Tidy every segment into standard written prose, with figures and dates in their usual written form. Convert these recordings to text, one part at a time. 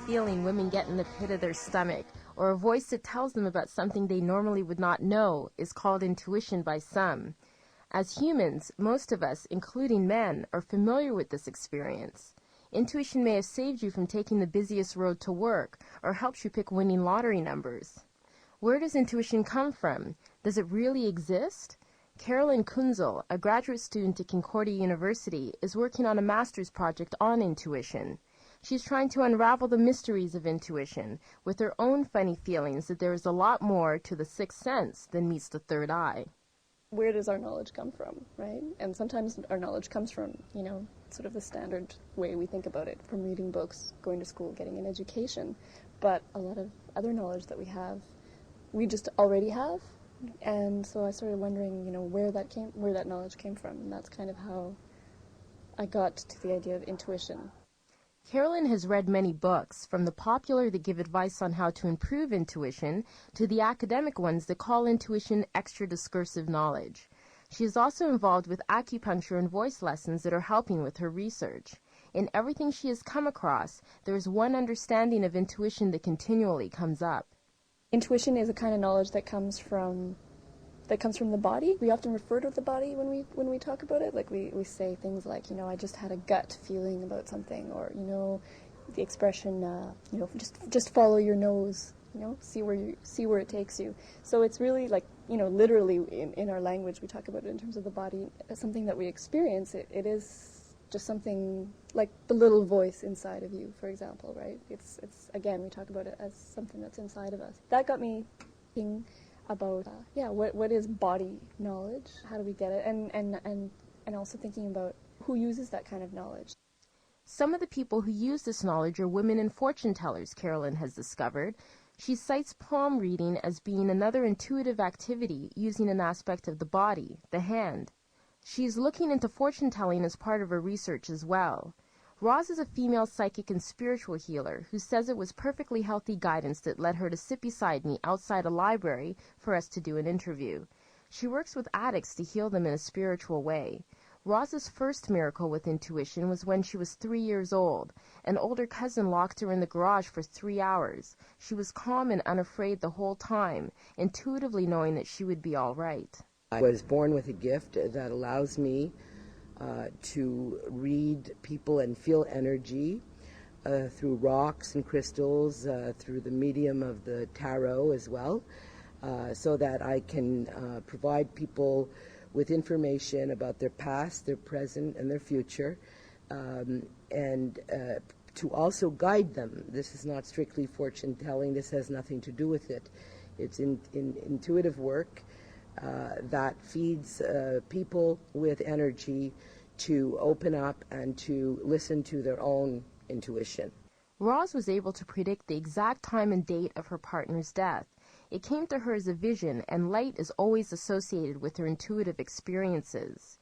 feeling women get in the pit of their stomach, or a voice that tells them about something they normally would not know, is called intuition by some. As humans, most of us, including men, are familiar with this experience. Intuition may have saved you from taking the busiest road to work, or helps you pick winning lottery numbers. Where does intuition come from? Does it really exist? Carolyn Kunzel, a graduate student at Concordia University, is working on a master's project on intuition. She's trying to unravel the mysteries of intuition, with her own funny feelings that there is a lot more to the sixth sense than meets the third eye. Where does our knowledge come from, right? And sometimes our knowledge comes from, sort of the standard way we think about it, from reading books, going to school, getting an education. But a lot of other knowledge that we just already have. And so I started wondering, where that knowledge came from. And that's kind of how I got to the idea of intuition. Carolyn has read many books, from the popular that give advice on how to improve intuition to the academic ones that call intuition extra discursive knowledge. She is also involved with acupuncture and voice lessons that are helping with her research. In everything she has come across, there is one understanding of intuition that continually comes up. Intuition is a kind of knowledge that comes from the body. We often refer to the body when we talk about it. Like we say things like, I just had a gut feeling about something, or the expression, just follow your nose, see where it takes you. So it's really like, literally in our language we talk about it in terms of the body as something that we experience. It is just something like the little voice inside of you, for example, right? It's again, we talk about it as something that's inside of us. That got me thinking about what is body knowledge, how do we get it, and also thinking about who uses that kind of knowledge. Some of the people who use this knowledge are women and fortune tellers, Carolyn has discovered. She cites palm reading as being another intuitive activity using an aspect of the body, the hand. She is looking into fortune telling as part of her research as well. Roz is a female psychic and spiritual healer who says it was perfectly healthy guidance that led her to sit beside me outside a library for us to do an interview. She works with addicts to heal them in a spiritual way. Roz's first miracle with intuition was when she was 3 years old. An older cousin locked her in the garage for 3 hours. She was calm and unafraid the whole time, intuitively knowing that she would be all right. I was born with a gift that allows me to read people and feel energy through rocks and crystals, through the medium of the tarot as well, so that I can provide people with information about their past, their present, and their future, and to also guide them. This is not strictly fortune telling. This has nothing to do with it. It's intuitive work that feeds people with energy to open up and to listen to their own intuition. Roz was able to predict the exact time and date of her partner's death. It came to her as a vision, and light is always associated with her intuitive experiences.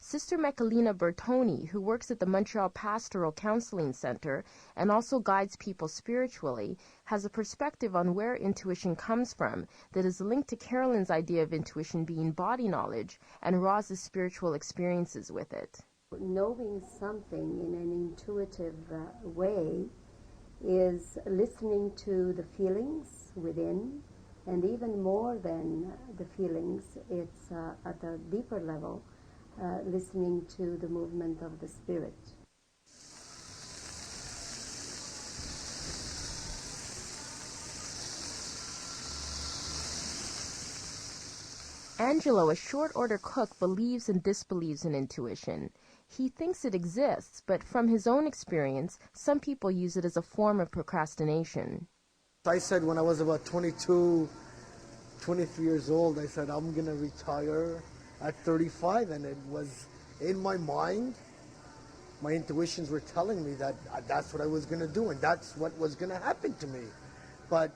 Sister Michelina Bertoni, who works at the Montreal Pastoral Counseling Center and also guides people spiritually, has a perspective on where intuition comes from that is linked to Carolyn's idea of intuition being body knowledge and Roz's spiritual experiences with it. Knowing something in an intuitive way is listening to the feelings within, and even more than the feelings, it's at a deeper level, listening to the movement of the spirit. Angelo, a short-order cook, believes and disbelieves in intuition. He thinks it exists, but from his own experience, some people use it as a form of procrastination. I said when I was about 22, 23 years old, I said I'm going to retire at 35, and it was in my mind. My intuitions were telling me that that's what I was going to do, and that's what was going to happen to me. But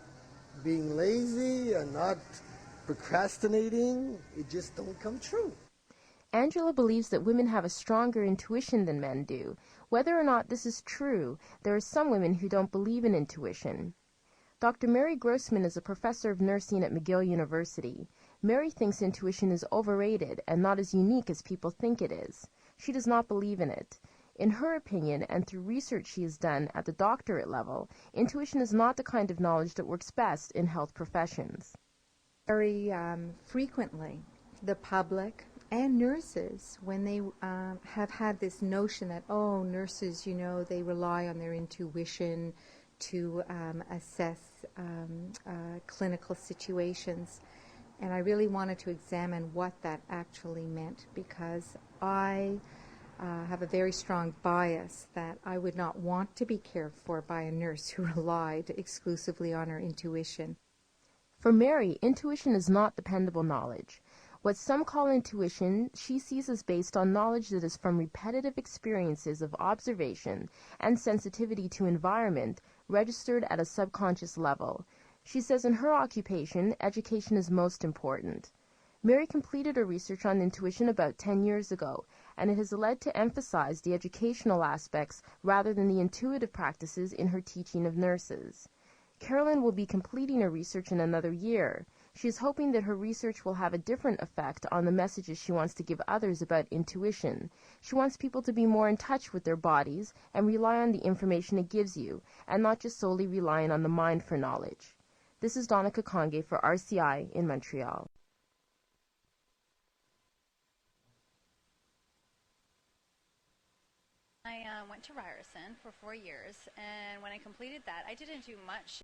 being lazy and not procrastinating, it just don't come true. Angela believes that women have a stronger intuition than men do. Whether or not this is true, there are some women who don't believe in intuition. Dr. Mary Grossman is a professor of nursing at McGill University. Mary thinks intuition is overrated and not as unique as people think it is. She does not believe in it. In her opinion, and through research she has done at the doctorate level, intuition is not the kind of knowledge that works best in health professions. Very frequently, the public and nurses, when they have had this notion that, oh, nurses, you know, they rely on their intuition to assess clinical situations. And I really wanted to examine what that actually meant, because I have a very strong bias that I would not want to be cared for by a nurse who relied exclusively on her intuition. For Mary, intuition is not dependable knowledge. What some call intuition, she sees as based on knowledge that is from repetitive experiences of observation and sensitivity to environment registered at a subconscious level. She says in her occupation, education is most important. Mary completed her research on intuition about 10 years ago, and it has led to emphasize the educational aspects rather than the intuitive practices in her teaching of nurses. Carolyn will be completing her research in another year. She is hoping that her research will have a different effect on the messages she wants to give others about intuition. She wants people to be more in touch with their bodies and rely on the information it gives you, and not just solely relying on the mind for knowledge. This is Donna Kakonge for RCI in Montreal. I went to Ryerson for 4 years, and when I completed that, I didn't do much